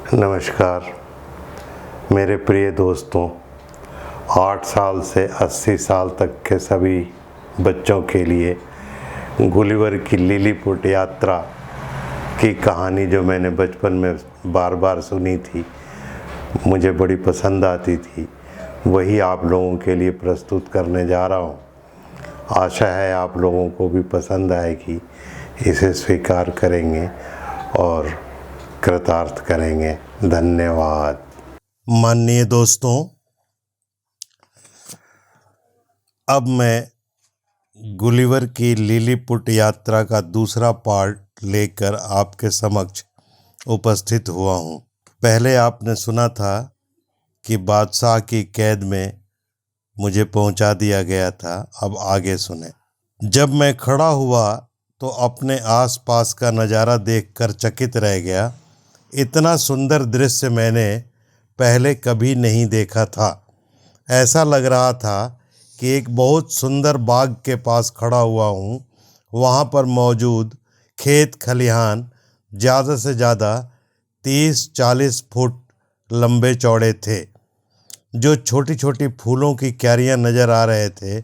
नमस्कार मेरे प्रिय दोस्तों, 8 साल से 80 साल तक के सभी बच्चों के लिए गुलिवर की लिलीपुट यात्रा की कहानी जो मैंने बचपन में बार बार सुनी थी, मुझे बड़ी पसंद आती थी, वही आप लोगों के लिए प्रस्तुत करने जा रहा हूँ। आशा है आप लोगों को भी पसंद आएगी, इसे स्वीकार करेंगे और कृतार्थ करेंगे। धन्यवाद। माननीय दोस्तों, अब मैं गुलिवर की लिलीपुट यात्रा का दूसरा पार्ट लेकर आपके समक्ष उपस्थित हुआ हूँ। पहले आपने सुना था कि बादशाह की कैद में मुझे पहुँचा दिया गया था। अब आगे सुने। जब मैं खड़ा हुआ तो अपने आसपास का नज़ारा देखकर चकित रह गया। इतना सुंदर दृश्य मैंने पहले कभी नहीं देखा था। ऐसा लग रहा था कि एक बहुत सुंदर बाग के पास खड़ा हुआ हूँ। वहाँ पर मौजूद खेत खलिहान ज़्यादा से ज़्यादा 30-40 फुट लंबे चौड़े थे। जो छोटी छोटी फूलों की क्यारियाँ नज़र आ रहे थे।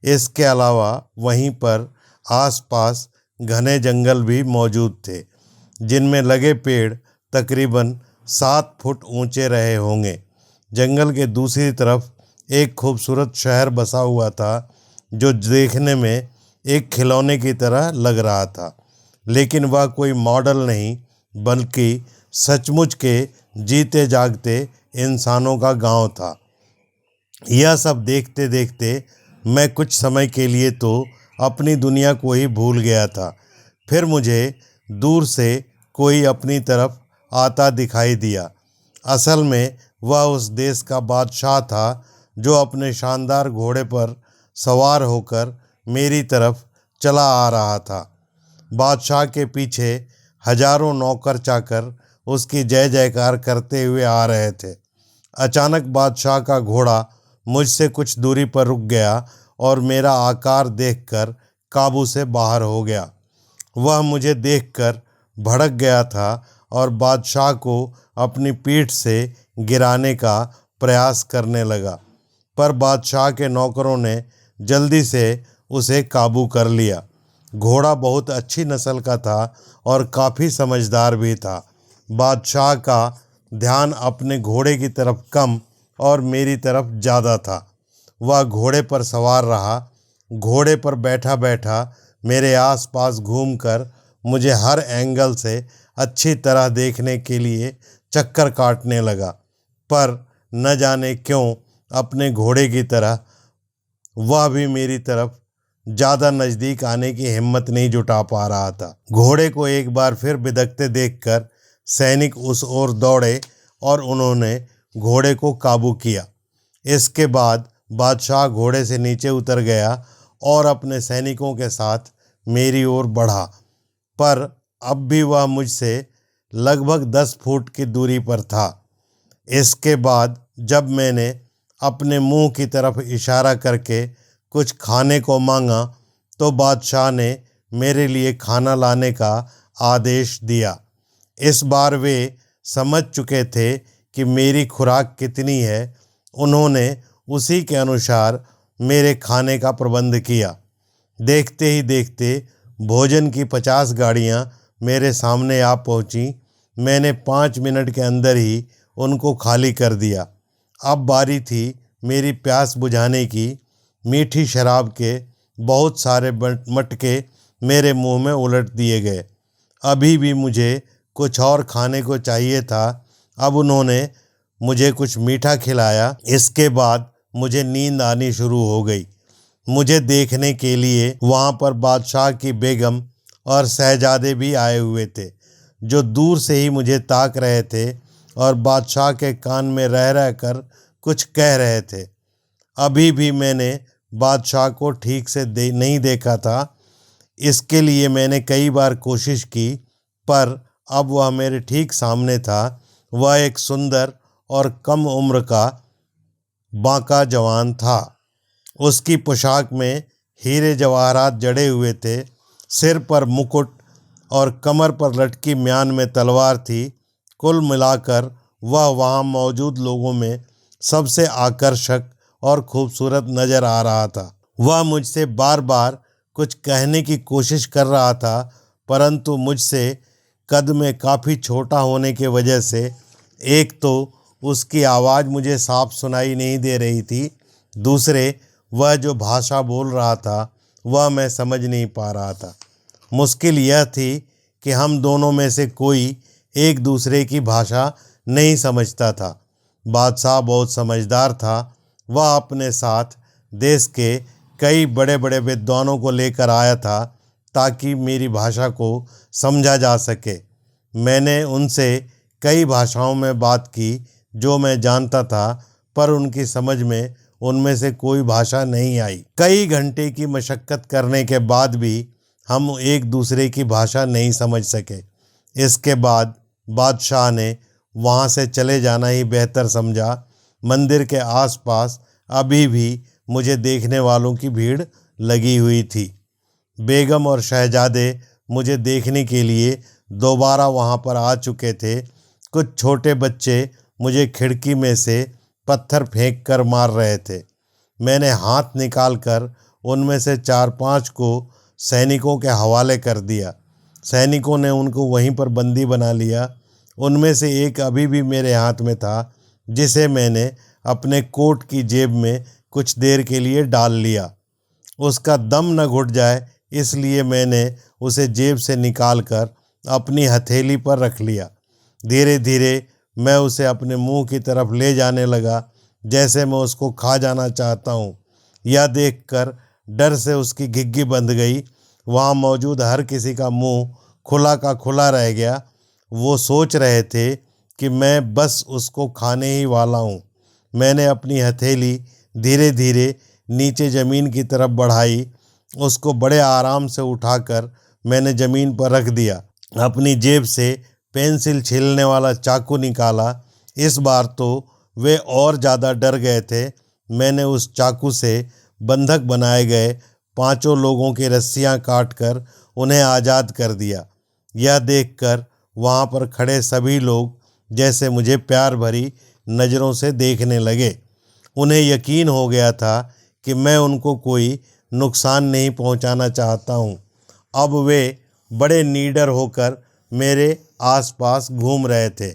इसके अलावा वहीं पर आसपास घने जंगल भी मौजूद थे, जिनमें लगे पेड़ तकरीबन 7 फुट ऊंचे रहे होंगे। जंगल के दूसरी तरफ एक खूबसूरत शहर बसा हुआ था, जो देखने में एक खिलौने की तरह लग रहा था, लेकिन वह कोई मॉडल नहीं बल्कि सचमुच के जीते जागते इंसानों का गांव था। यह सब देखते देखते मैं कुछ समय के लिए तो अपनी दुनिया को ही भूल गया था। फिर मुझे दूर से कोई अपनी तरफ आता दिखाई दिया। असल में वह उस देश का बादशाह था, जो अपने शानदार घोड़े पर सवार होकर मेरी तरफ चला आ रहा था। बादशाह के पीछे हजारों नौकर चाकर उसकी जय जयकार करते हुए आ रहे थे। अचानक बादशाह का घोड़ा मुझसे कुछ दूरी पर रुक गया और मेरा आकार देखकर काबू से बाहर हो गया। वह मुझे देखकर भड़क गया था और बादशाह को अपनी पीठ से गिराने का प्रयास करने लगा, पर बादशाह के नौकरों ने जल्दी से उसे काबू कर लिया। घोड़ा बहुत अच्छी नस्ल का था और काफ़ी समझदार भी था। बादशाह का ध्यान अपने घोड़े की तरफ कम और मेरी तरफ ज़्यादा था। वह घोड़े पर सवार रहा। घोड़े पर बैठा बैठा मेरे आसपास घूमकर मुझे हर एंगल से अच्छी तरह देखने के लिए चक्कर काटने लगा, पर न जाने क्यों अपने घोड़े की तरह वह भी मेरी तरफ ज़्यादा नज़दीक आने की हिम्मत नहीं जुटा पा रहा था। घोड़े को एक बार फिर बिदकते देखकर सैनिक उस ओर दौड़े और उन्होंने घोड़े को काबू किया। इसके बाद बादशाह घोड़े से नीचे उतर गया और अपने सैनिकों के साथ मेरी ओर बढ़ा, पर अब भी वह मुझसे लगभग 10 फुट की दूरी पर था। इसके बाद जब मैंने अपने मुंह की तरफ इशारा करके कुछ खाने को मांगा, तो बादशाह ने मेरे लिए खाना लाने का आदेश दिया। इस बार वे समझ चुके थे कि मेरी खुराक कितनी है। उन्होंने उसी के अनुसार मेरे खाने का प्रबंध किया। देखते ही देखते भोजन की 50 गाड़ियाँ मेरे सामने आ पहुँची। मैंने 5 मिनट के अंदर ही उनको खाली कर दिया। अब बारी थी मेरी प्यास बुझाने की। मीठी शराब के बहुत सारे मटके मेरे मुंह में उलट दिए गए। अभी भी मुझे कुछ और खाने को चाहिए था। अब उन्होंने मुझे कुछ मीठा खिलाया। इसके बाद मुझे नींद आनी शुरू हो गई। मुझे देखने के लिए वहाँ पर बादशाह की बेगम और शहजादे भी आए हुए थे, जो दूर से ही मुझे ताक रहे थे और बादशाह के कान में रह रह कर कुछ कह रहे थे। अभी भी मैंने बादशाह को ठीक से नहीं देखा था। इसके लिए मैंने कई बार कोशिश की, पर अब वह मेरे ठीक सामने था। वह एक सुंदर और कम उम्र का बांका जवान था। उसकी पोशाक में हीरे जवाहरात जड़े हुए थे। सिर पर मुकुट और कमर पर लटकी म्यान में तलवार थी। कुल मिलाकर वह वहाँ मौजूद लोगों में सबसे आकर्षक और खूबसूरत नज़र आ रहा था। वह मुझसे बार बार कुछ कहने की कोशिश कर रहा था, परंतु मुझसे कद में काफ़ी छोटा होने की वजह से एक तो उसकी आवाज़ मुझे साफ सुनाई नहीं दे रही थी, दूसरे वह जो भाषा बोल रहा था वह मैं समझ नहीं पा रहा था। मुश्किल यह थी कि हम दोनों में से कोई एक दूसरे की भाषा नहीं समझता था। बादशाह बहुत समझदार था। वह अपने साथ देश के कई बड़े बड़े विद्वानों को लेकर आया था ताकि मेरी भाषा को समझा जा सके। मैंने उनसे कई भाषाओं में बात की जो मैं जानता था, पर उनकी समझ में उनमें से कोई भाषा नहीं आई। कई घंटे की मशक्क़त करने के बाद भी हम एक दूसरे की भाषा नहीं समझ सके। इसके बाद बादशाह ने वहाँ से चले जाना ही बेहतर समझा। मंदिर के आसपास अभी भी मुझे देखने वालों की भीड़ लगी हुई थी। बेगम और शहजादे मुझे देखने के लिए दोबारा वहाँ पर आ चुके थे। कुछ छोटे बच्चे मुझे खिड़की में से पत्थर फेंक कर मार रहे थे। मैंने हाथ निकालकर उनमें से 4-5 को सैनिकों के हवाले कर दिया। सैनिकों ने उनको वहीं पर बंदी बना लिया। उनमें से एक अभी भी मेरे हाथ में था, जिसे मैंने अपने कोट की जेब में कुछ देर के लिए डाल लिया। उसका दम न घुट जाए इसलिए मैंने उसे जेब से निकालकर अपनी हथेली पर रख लिया। धीरे धीरे मैं उसे अपने मुंह की तरफ ले जाने लगा, जैसे मैं उसको खा जाना चाहता हूँ। यह देखकर डर से उसकी घिघी बंध गई। वहाँ मौजूद हर किसी का मुंह खुला का खुला रह गया। वो सोच रहे थे कि मैं बस उसको खाने ही वाला हूँ। मैंने अपनी हथेली धीरे धीरे नीचे ज़मीन की तरफ बढ़ाई। उसको बड़े आराम से उठाकर मैंने ज़मीन पर रख दिया। अपनी जेब से पेंसिल छीलने वाला चाकू निकाला। इस बार तो वे और ज़्यादा डर गए थे। मैंने उस चाकू से बंधक बनाए गए 5 लोगों की रस्सियां काटकर उन्हें आज़ाद कर दिया। यह देखकर वहाँ पर खड़े सभी लोग जैसे मुझे प्यार भरी नज़रों से देखने लगे। उन्हें यकीन हो गया था कि मैं उनको कोई नुकसान नहीं पहुँचाना चाहता हूँ। अब वे बड़े निडर होकर मेरे आसपास घूम रहे थे,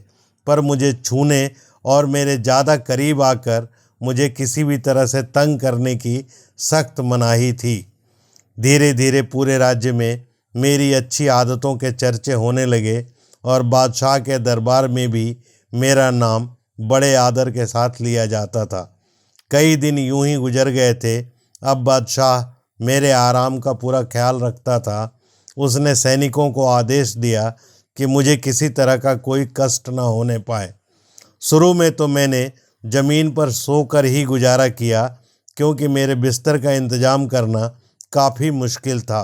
पर मुझे छूने और मेरे ज़्यादा करीब आकर मुझे किसी भी तरह से तंग करने की सख्त मनाही थी। धीरे धीरे पूरे राज्य में मेरी अच्छी आदतों के चर्चे होने लगे और बादशाह के दरबार में भी मेरा नाम बड़े आदर के साथ लिया जाता था। कई दिन यूं ही गुजर गए थे। अब बादशाह मेरे आराम का पूरा ख्याल रखता था। उसने सैनिकों को आदेश दिया कि मुझे किसी तरह का कोई कष्ट न होने पाए। शुरू में तो मैंने ज़मीन पर सोकर ही गुजारा किया, क्योंकि मेरे बिस्तर का इंतज़ाम करना काफ़ी मुश्किल था।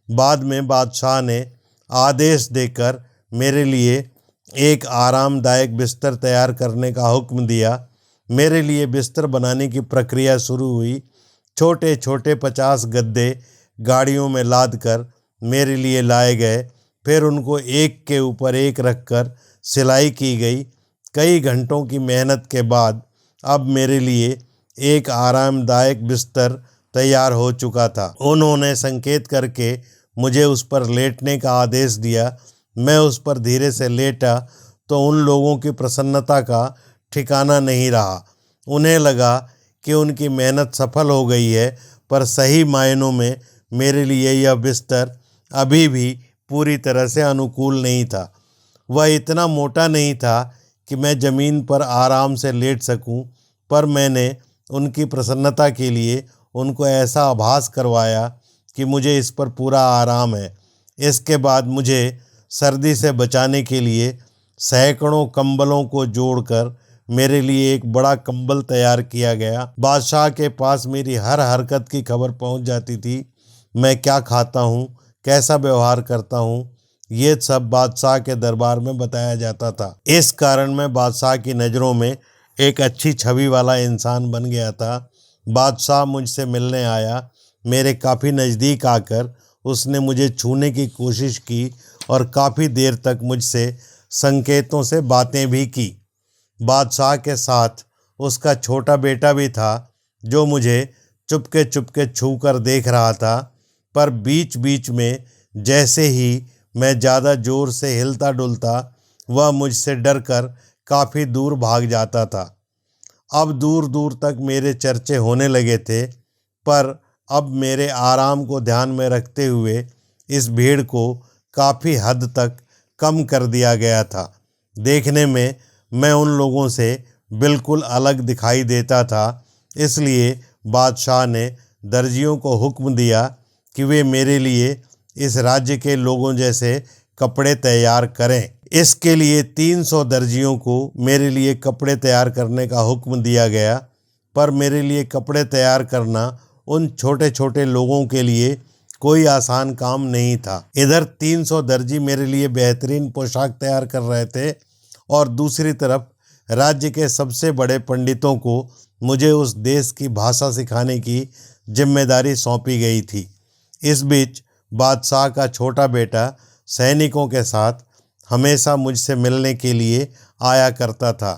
बाद में बादशाह ने आदेश देकर मेरे लिए एक आरामदायक बिस्तर तैयार करने का हुक्म दिया। मेरे लिए बिस्तर बनाने की प्रक्रिया शुरू हुई। छोटे छोटे 50 गद्दे गाड़ियों में लादकर मेरे लिए लाए गए। फिर उनको एक के ऊपर एक रखकर सिलाई की गई। कई घंटों की मेहनत के बाद अब मेरे लिए एक आरामदायक बिस्तर तैयार हो चुका था। उन्होंने संकेत करके मुझे उस पर लेटने का आदेश दिया। मैं उस पर धीरे से लेटा तो उन लोगों की प्रसन्नता का ठिकाना नहीं रहा। उन्हें लगा कि उनकी मेहनत सफल हो गई है, पर सही मायनों में मेरे लिए यह बिस्तर अभी भी पूरी तरह से अनुकूल नहीं था। वह इतना मोटा नहीं था कि मैं ज़मीन पर आराम से लेट सकूं, पर मैंने उनकी प्रसन्नता के लिए उनको ऐसा आभास करवाया कि मुझे इस पर पूरा आराम है। इसके बाद मुझे सर्दी से बचाने के लिए सैकड़ों कंबलों को जोड़कर मेरे लिए एक बड़ा कंबल तैयार किया गया। बादशाह के पास मेरी हर हरकत की खबर पहुंच जाती थी। मैं क्या खाता हूं, कैसा व्यवहार करता हूं, ये सब बादशाह के दरबार में बताया जाता था। इस कारण मैं बादशाह की नज़रों में एक अच्छी छवि वाला इंसान बन गया था। बादशाह मुझसे मिलने आया। मेरे काफ़ी नज़दीक आकर उसने मुझे छूने की कोशिश की और काफ़ी देर तक मुझसे संकेतों से बातें भी की। बादशाह के साथ उसका छोटा बेटा भी था जो मुझे चुपके चुपके छू कर देख रहा था, पर बीच बीच में जैसे ही मैं ज़्यादा ज़ोर से हिलता डुलता वह मुझसे डरकर काफ़ी दूर भाग जाता था। अब दूर दूर तक मेरे चर्चे होने लगे थे, पर अब मेरे आराम को ध्यान में रखते हुए इस भीड़ को काफ़ी हद तक कम कर दिया गया था। देखने में मैं उन लोगों से बिल्कुल अलग दिखाई देता था, इसलिए बादशाह ने दर्जियों को हुक्म दिया कि वे मेरे लिए इस राज्य के लोगों जैसे कपड़े तैयार करें। इसके लिए 300 दर्जियों को मेरे लिए कपड़े तैयार करने का हुक्म दिया गया, पर मेरे लिए कपड़े तैयार करना उन छोटे छोटे लोगों के लिए कोई आसान काम नहीं था। इधर 300 दर्जी मेरे लिए बेहतरीन पोशाक तैयार कर रहे थे और दूसरी तरफ राज्य के सबसे बड़े पंडितों को मुझे उस देश की भाषा सिखाने की जिम्मेदारी सौंपी गई थी। इस बीच बादशाह का छोटा बेटा सैनिकों के साथ हमेशा मुझसे मिलने के लिए आया करता था।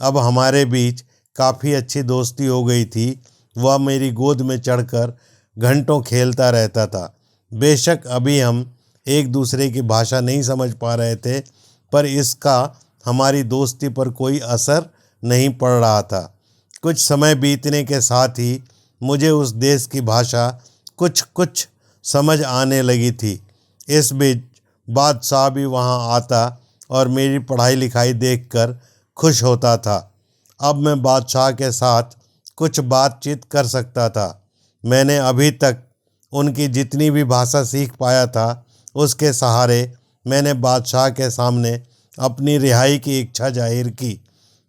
अब हमारे बीच काफ़ी अच्छी दोस्ती हो गई थी। वह मेरी गोद में चढ़कर घंटों खेलता रहता था। बेशक अभी हम एक दूसरे की भाषा नहीं समझ पा रहे थे, पर इसका हमारी दोस्ती पर कोई असर नहीं पड़ रहा था। कुछ समय बीतने के साथ ही मुझे उस देश की भाषा कुछ कुछ समझ आने लगी थी। इस बीच बादशाह भी वहाँ आता और मेरी पढ़ाई लिखाई देखकर खुश होता था। अब मैं बादशाह के साथ कुछ बातचीत कर सकता था। मैंने अभी तक उनकी जितनी भी भाषा सीख पाया था, उसके सहारे मैंने बादशाह के सामने अपनी रिहाई की इच्छा जाहिर की,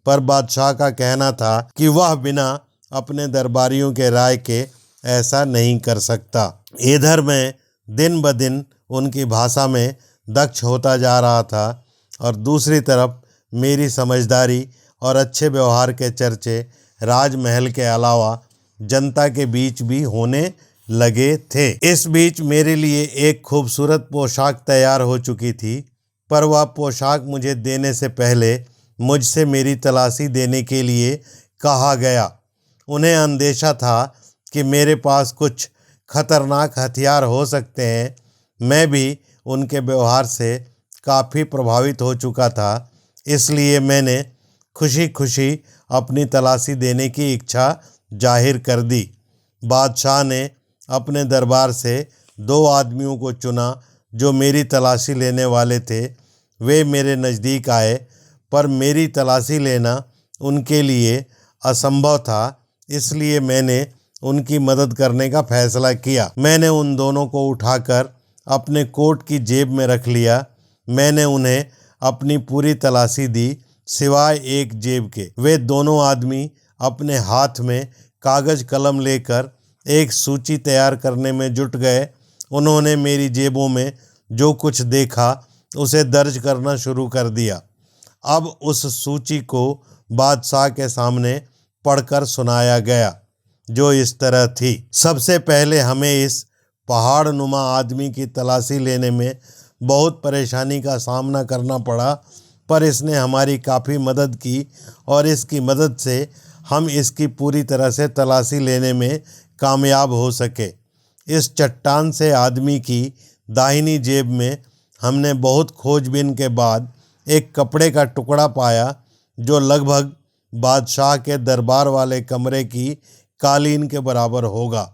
पर बादशाह का कहना था कि वह बिना अपने दरबारियों के राय के ऐसा नहीं कर सकता। इधर मैं दिन ब दिन उनकी भाषा में दक्ष होता जा रहा था और दूसरी तरफ मेरी समझदारी और अच्छे व्यवहार के चर्चे राजमहल के अलावा जनता के बीच भी होने लगे थे। इस बीच मेरे लिए एक खूबसूरत पोशाक तैयार हो चुकी थी, पर वह पोशाक मुझे देने से पहले मुझसे मेरी तलाशी देने के लिए कहा गया। उन्हें अंदेशा था कि मेरे पास कुछ खतरनाक हथियार हो सकते हैं। मैं भी उनके व्यवहार से काफ़ी प्रभावित हो चुका था, इसलिए मैंने खुशी खुशी अपनी तलाशी देने की इच्छा जाहिर कर दी। बादशाह ने अपने दरबार से 2 आदमियों को चुना जो मेरी तलाशी लेने वाले थे। वे मेरे नज़दीक आए, पर मेरी तलाशी लेना उनके लिए असंभव था, इसलिए मैंने उनकी मदद करने का फैसला किया। मैंने उन दोनों को उठाकर अपने कोट की जेब में रख लिया। मैंने उन्हें अपनी पूरी तलाशी दी, सिवाय एक जेब के। वे दोनों आदमी अपने हाथ में कागज़ कलम लेकर एक सूची तैयार करने में जुट गए। उन्होंने मेरी जेबों में जो कुछ देखा उसे दर्ज करना शुरू कर दिया। अब उस सूची को बादशाह के सामने पढ़कर सुनाया गया, जो इस तरह थी। सबसे पहले हमें इस पहाड़ नुमा आदमी की तलाशी लेने में बहुत परेशानी का सामना करना पड़ा, पर इसने हमारी काफ़ी मदद की और इसकी मदद से हम इसकी पूरी तरह से तलाशी लेने में कामयाब हो सके। इस चट्टान से आदमी की दाहिनी जेब में हमने बहुत खोजबीन के बाद एक कपड़े का टुकड़ा पाया, जो लगभग बादशाह के दरबार वाले कमरे की कालीन के बराबर होगा।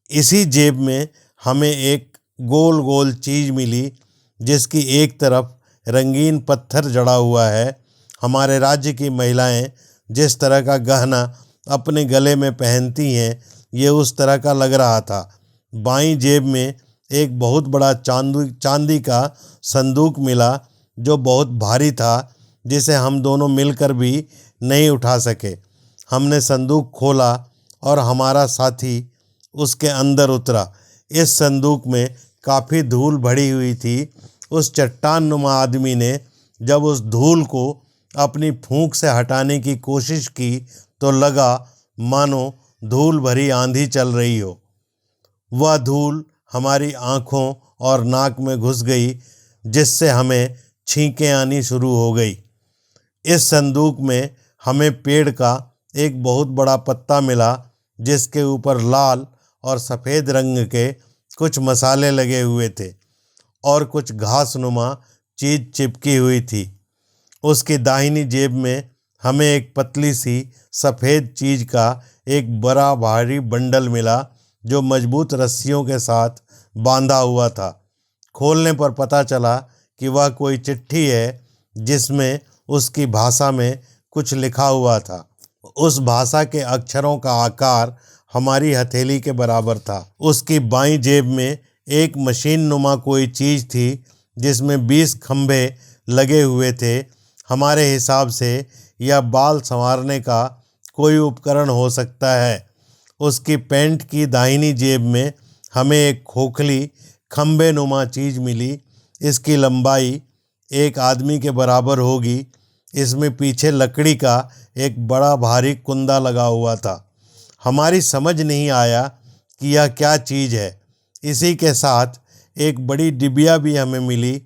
इसी जेब में हमें एक गोल गोल चीज़ मिली, जिसकी एक तरफ रंगीन पत्थर जड़ा हुआ है। हमारे राज्य की महिलाएं जिस तरह का गहना अपने गले में पहनती हैं, ये उस तरह का लग रहा था। बाईं जेब में एक बहुत बड़ा चांदी का संदूक मिला, जो बहुत भारी था, जिसे हम दोनों मिलकर भी नहीं उठा सके। हमने संदूक खोला और हमारा साथी उसके अंदर उतरा। इस संदूक में काफ़ी धूल भरी हुई थी। उस चट्टान नुमा आदमी ने जब उस धूल को अपनी फूंक से हटाने की कोशिश की तो लगा मानो धूल भरी आंधी चल रही हो। वह धूल हमारी आँखों और नाक में घुस गई, जिससे हमें छींकें आनी शुरू हो गई। इस संदूक में हमें पेड़ का एक बहुत बड़ा पत्ता मिला जिसके ऊपर लाल और सफ़ेद रंग के कुछ मसाले लगे हुए थे और कुछ घासनुमा चीज़ चिपकी हुई थी। उसकी दाहिनी जेब में हमें एक पतली सी सफ़ेद चीज़ का एक बड़ा भारी बंडल मिला जो मजबूत रस्सियों के साथ बांधा हुआ था। खोलने पर पता चला कि वह कोई चिट्ठी है जिसमें उसकी भाषा में कुछ लिखा हुआ था। उस भाषा के अक्षरों का आकार हमारी हथेली के बराबर था। उसकी बाईं जेब में एक मशीन नुमा कोई चीज़ थी जिसमें 20 खंभे लगे हुए थे। हमारे हिसाब से यह बाल संवारने का कोई उपकरण हो सकता है। उसकी पैंट की दाहिनी जेब में हमें एक खोखली खंभे नुमा चीज़ मिली। इसकी लंबाई एक आदमी के बराबर होगी। इसमें पीछे लकड़ी का एक बड़ा भारी कुंदा लगा हुआ था। हमारी समझ नहीं आया कि यह क्या चीज़ है। इसी के साथ एक बड़ी डिबिया भी हमें मिली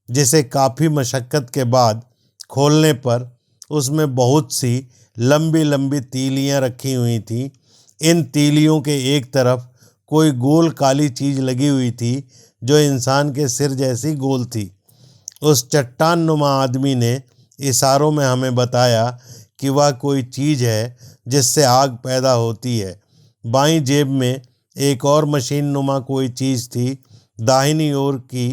जिसे काफ़ी मशक्क़त के बाद खोलने पर उसमें बहुत सी लंबी लंबी तीलियां रखी हुई थीं। इन तीलियों के एक तरफ कोई गोल काली चीज़ लगी हुई थी जो इंसान के सिर जैसी गोल थी। उस चट्टान नुमा आदमी ने इशारों में हमें बताया कि वह कोई चीज़ है जिससे आग पैदा होती है। बाईं जेब में एक और मशीन नुमा कोई चीज़ थी। दाहिनी ओर की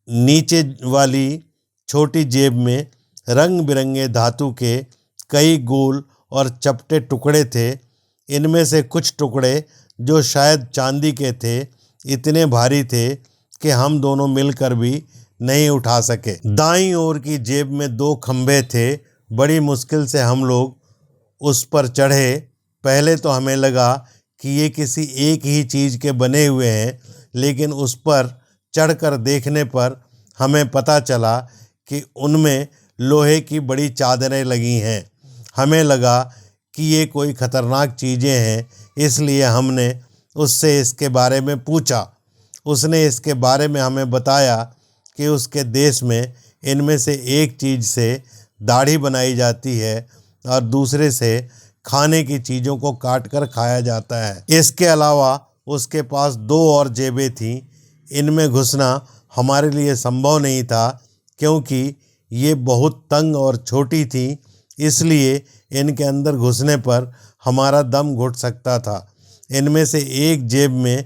नीचे वाली छोटी जेब में रंग बिरंगे धातु के कई गोल और चपटे टुकड़े थे। इनमें से कुछ टुकड़े जो शायद चांदी के थे इतने भारी थे कि हम दोनों मिलकर भी नहीं उठा सके। दाईं ओर की जेब में 2 खंभे थे। बड़ी मुश्किल से हम लोग उस पर चढ़े। पहले तो हमें लगा कि ये किसी एक ही चीज़ के बने हुए हैं, लेकिन उस पर चढ़कर देखने पर हमें पता चला कि उनमें लोहे की बड़ी चादरें लगी हैं। हमें लगा कि ये कोई ख़तरनाक चीज़ें हैं, इसलिए हमने उससे इसके बारे में पूछा। उसने इसके बारे में हमें बताया कि उसके देश में इनमें से एक चीज़ से दाढ़ी बनाई जाती है और दूसरे से खाने की चीज़ों को काट कर खाया जाता है। इसके अलावा उसके पास 2 और जेबें थीं। इनमें घुसना हमारे लिए संभव नहीं था क्योंकि ये बहुत तंग और छोटी थीं, इसलिए इनके अंदर घुसने पर हमारा दम घुट सकता था। इनमें से एक जेब में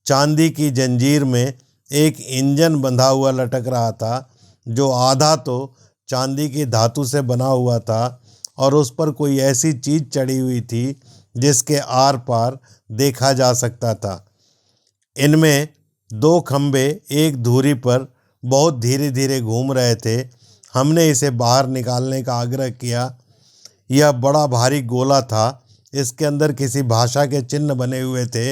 चांदी की जंजीर में एक इंजन बंधा हुआ लटक रहा था जो आधा तो चांदी की धातु से बना हुआ था और उस पर कोई ऐसी चीज़ चढ़ी हुई थी जिसके आर पार देखा जा सकता था। इनमें 2 खंभे एक धुरी पर बहुत धीरे धीरे घूम रहे थे। हमने इसे बाहर निकालने का आग्रह किया। यह बड़ा भारी गोला था। इसके अंदर किसी भाषा के चिन्ह बने हुए थे।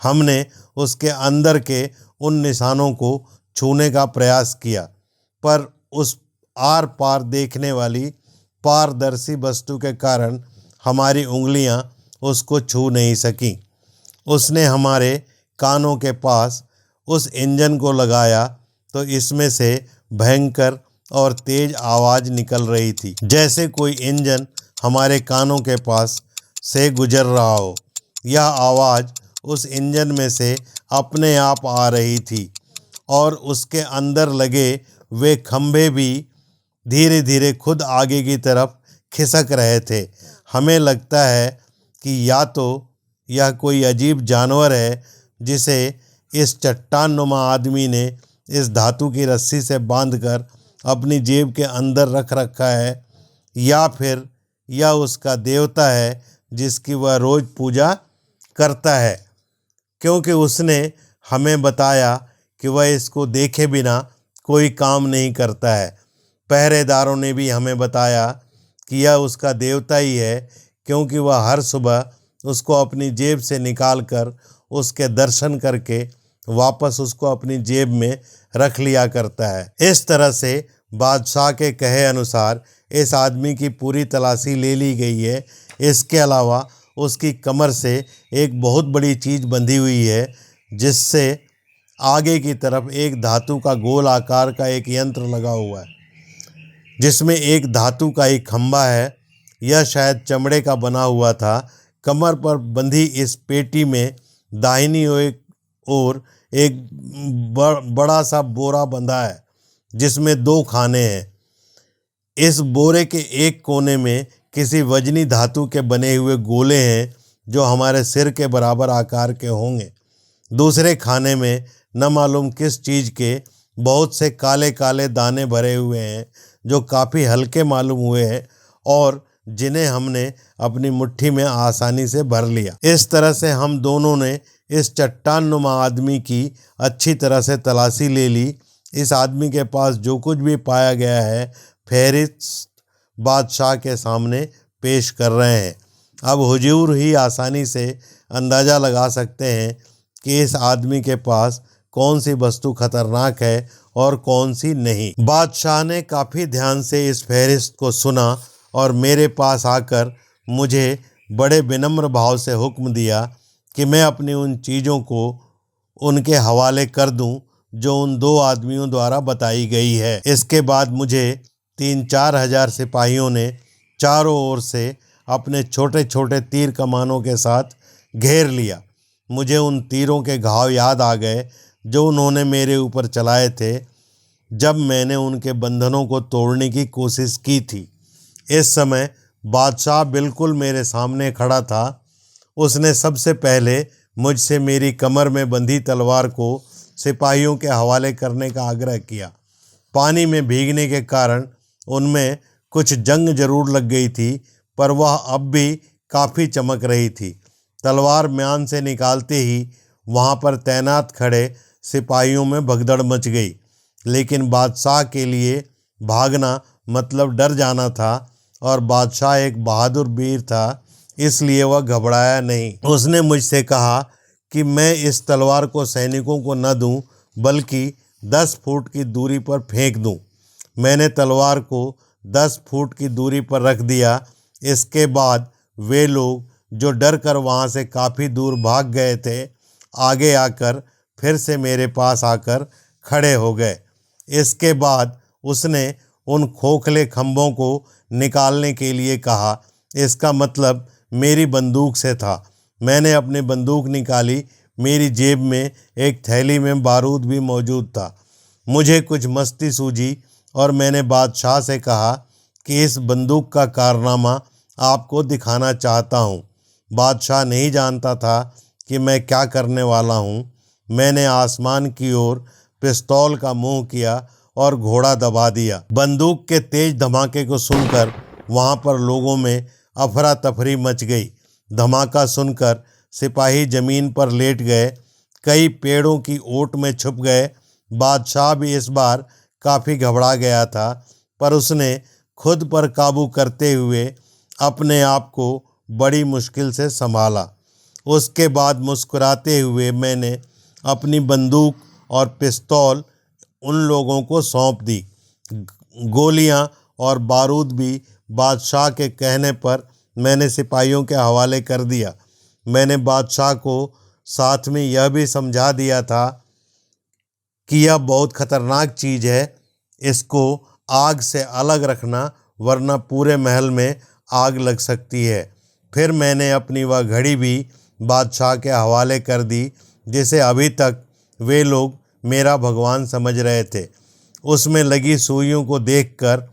हमने उसके अंदर के उन निशानों को छूने का प्रयास किया, पर उस आर पार देखने वाली पारदर्शी वस्तु के कारण हमारी उंगलियां उसको छू नहीं सकीं। उसने हमारे कानों के पास उस इंजन को लगाया तो इसमें से भयंकर और तेज आवाज़ निकल रही थी, जैसे कोई इंजन हमारे कानों के पास से गुजर रहा हो। यह आवाज़ उस इंजन में से अपने आप आ रही थी और उसके अंदर लगे वे खंभे भी धीरे धीरे खुद आगे की तरफ खिसक रहे थे। हमें लगता है कि या तो यह कोई अजीब जानवर है जिसे इस चट्टान नुमा आदमी ने इस धातु की रस्सी से बांधकर अपनी जेब के अंदर रख रखा है, या फिर यह उसका देवता है जिसकी वह रोज़ पूजा करता है, क्योंकि उसने हमें बताया कि वह इसको देखे बिना कोई काम नहीं करता है। पहरेदारों ने भी हमें बताया कि यह उसका देवता ही है, क्योंकि वह हर सुबह उसको अपनी जेब से निकालकर उसके दर्शन करके वापस उसको अपनी जेब में रख लिया करता है। इस तरह से बादशाह के कहे अनुसार इस आदमी की पूरी तलाशी ले ली गई है। इसके अलावा उसकी कमर से एक बहुत बड़ी चीज़ बंधी हुई है जिससे आगे की तरफ एक धातु का गोल आकार का एक यंत्र लगा हुआ है, जिसमें एक धातु का एक खंभा है। यह शायद चमड़े का बना हुआ था। कमर पर बंधी इस पेटी में दाहिनी ओर एक बड़ा सा बोरा बंधा है, जिसमें 2 खाने हैं। इस बोरे के एक कोने में किसी वजनी धातु के बने हुए गोले हैं, जो हमारे सिर के बराबर आकार के होंगे। दूसरे खाने में न मालूम किस चीज़ के बहुत से काले काले दाने भरे हुए हैं, जो काफ़ी हल्के मालूम हुए हैं और जिन्हें हमने अपनी मुट्ठी में आसानी से भर लिया। इस तरह से हम दोनों ने इस चट्टान नुमा आदमी की अच्छी तरह से तलाशी ले ली। इस आदमी के पास जो कुछ भी पाया गया है, फेहरिस्त बादशाह के सामने पेश कर रहे हैं। अब हुजूर ही आसानी से अंदाज़ा लगा सकते हैं कि इस आदमी के पास कौन सी वस्तु खतरनाक है और कौन सी नहीं। बादशाह ने काफ़ी ध्यान से इस फहरिस्त को सुना और मेरे पास आकर मुझे बड़े विनम्र भाव से हुक्म दिया कि मैं अपनी उन चीज़ों को उनके हवाले कर दूं, जो उन 2 आदमियों द्वारा बताई गई है। इसके बाद मुझे 3-4 हज़ार सिपाहियों ने चारों ओर से अपने छोटे छोटे तीर कमानों के साथ घेर लिया। मुझे उन तीरों के घाव याद आ गए जो उन्होंने मेरे ऊपर चलाए थे जब मैंने उनके बंधनों को तोड़ने की कोशिश की थी। इस समय बादशाह बिल्कुल मेरे सामने खड़ा था। उसने सबसे पहले मुझसे मेरी कमर में बंधी तलवार को सिपाहियों के हवाले करने का आग्रह किया। पानी में भीगने के कारण उनमें कुछ जंग जरूर लग गई थी, पर वह अब भी काफ़ी चमक रही थी। तलवार म्यान से निकालते ही वहाँ पर तैनात खड़े सिपाहियों में भगदड़ मच गई। लेकिन बादशाह के लिए भागना मतलब डर जाना था, और बादशाह एक बहादुर वीर था, इसलिए वह घबराया नहीं। उसने मुझसे कहा कि मैं इस तलवार को सैनिकों को न दूं, बल्कि 10 फुट की दूरी पर फेंक दूं। मैंने तलवार को 10 फुट की दूरी पर रख दिया। इसके बाद वे लोग जो डर कर वहाँ से काफ़ी दूर भाग गए थे, आगे आकर फिर से मेरे पास आकर खड़े हो गए। इसके बाद उसने उन खोखले खंभों को निकालने के लिए कहा। इसका मतलब मेरी बंदूक से था। मैंने अपनी बंदूक निकाली। मेरी जेब में एक थैली में बारूद भी मौजूद था। मुझे कुछ मस्ती सूझी और मैंने बादशाह से कहा कि इस बंदूक का कारनामा आपको दिखाना चाहता हूँ। बादशाह नहीं जानता था कि मैं क्या करने वाला हूँ। मैंने आसमान की ओर पिस्तौल का मुंह किया और घोड़ा दबा दिया। बंदूक के तेज धमाके को सुनकर वहाँ पर लोगों में अफरा तफरी मच गई। धमाका सुनकर सिपाही जमीन पर लेट गए, कई पेड़ों की ओट में छुप गए। बादशाह भी इस बार काफ़ी घबरा गया था, पर उसने खुद पर काबू करते हुए अपने आप को बड़ी मुश्किल से संभाला। उसके बाद मुस्कुराते हुए मैंने अपनी बंदूक और पिस्तौल उन लोगों को सौंप दी। गोलियां और बारूद भी बादशाह के कहने पर मैंने सिपाहियों के हवाले कर दिया। मैंने बादशाह को साथ में यह भी समझा दिया था कि यह बहुत खतरनाक चीज़ है, इसको आग से अलग रखना, वरना पूरे महल में आग लग सकती है। फिर मैंने अपनी वह घड़ी भी बादशाह के हवाले कर दी, जिसे अभी तक वे लोग मेरा भगवान समझ रहे थे। उसमें लगी सुइयों को देखकर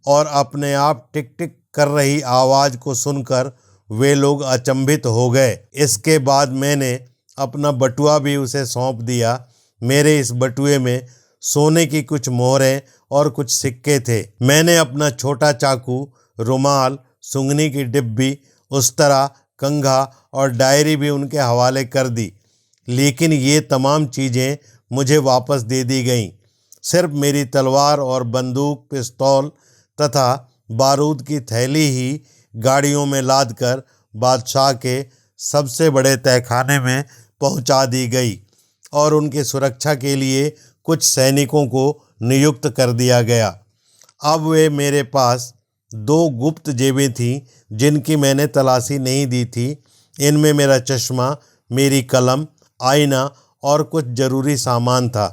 और अपने आप टिक टिक कर रही आवाज़ को सुनकर वे लोग अचंभित हो गए। इसके बाद मैंने अपना बटुआ भी उसे सौंप दिया। मेरे इस बटुए में सोने की कुछ मोहरें और कुछ सिक्के थे। मैंने अपना छोटा चाकू, रुमाल, सुंगनी की डिब्बी, उस्तरा, कंघा और डायरी भी उनके हवाले कर दी। लेकिन ये तमाम चीज़ें मुझे वापस दे दी गईं। सिर्फ मेरी तलवार और बंदूक, पिस्तौल तथा बारूद की थैली ही गाड़ियों में लादकर बादशाह के सबसे बड़े तहखाने में पहुंचा दी गई और उनकी सुरक्षा के लिए कुछ सैनिकों को नियुक्त कर दिया गया। अब वे मेरे पास 2 गुप्त जेबें थीं जिनकी मैंने तलाशी नहीं दी थी। इनमें मेरा चश्मा, मेरी कलम, आईना और कुछ ज़रूरी सामान था।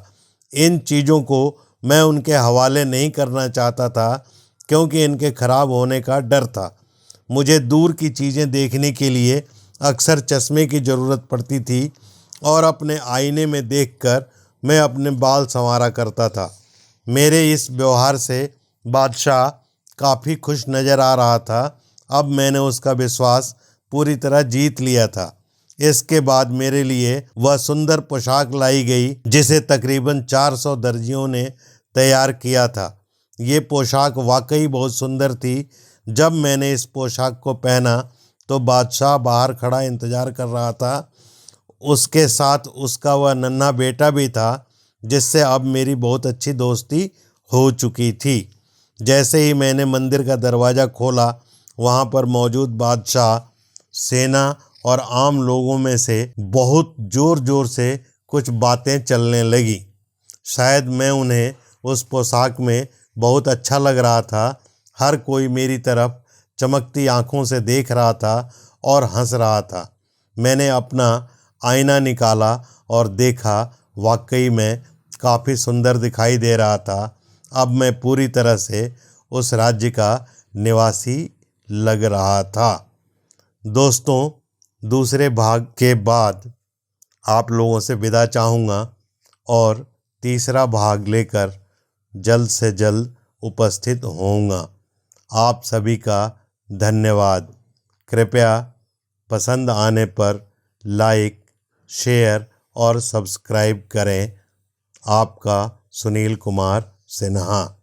इन चीज़ों को मैं उनके हवाले नहीं करना चाहता था क्योंकि इनके ख़राब होने का डर था। मुझे दूर की चीज़ें देखने के लिए अक्सर चश्मे की ज़रूरत पड़ती थी और अपने आईने में देखकर मैं अपने बाल संवारा करता था। मेरे इस व्यवहार से बादशाह काफ़ी खुश नज़र आ रहा था। अब मैंने उसका विश्वास पूरी तरह जीत लिया था। इसके बाद मेरे लिए वह सुंदर पोशाक लाई गई जिसे तकरीबन 400 दर्जियों ने तैयार किया था। ये पोशाक वाकई बहुत सुंदर थी। जब मैंने इस पोशाक को पहना तो बादशाह बाहर खड़ा इंतज़ार कर रहा था। उसके साथ उसका वह नन्हा बेटा भी था जिससे अब मेरी बहुत अच्छी दोस्ती हो चुकी थी। जैसे ही मैंने मंदिर का दरवाज़ा खोला, वहाँ पर मौजूद बादशाह, सेना और आम लोगों में से बहुत ज़ोर ज़ोर से कुछ बातें चलने लगी। शायद मैं उन्हें उस पोशाक में बहुत अच्छा लग रहा था। हर कोई मेरी तरफ चमकती आंखों से देख रहा था और हंस रहा था। मैंने अपना आईना निकाला और देखा, वाकई में काफ़ी सुंदर दिखाई दे रहा था। अब मैं पूरी तरह से उस राज्य का निवासी लग रहा था। दोस्तों, दूसरे भाग के बाद आप लोगों से विदा चाहूँगा और तीसरा भाग लेकर जल्द से जल्द उपस्थित होऊंगा। आप सभी का धन्यवाद। कृपया पसंद आने पर लाइक, शेयर और सब्सक्राइब करें। आपका सुनील कुमार सिन्हा।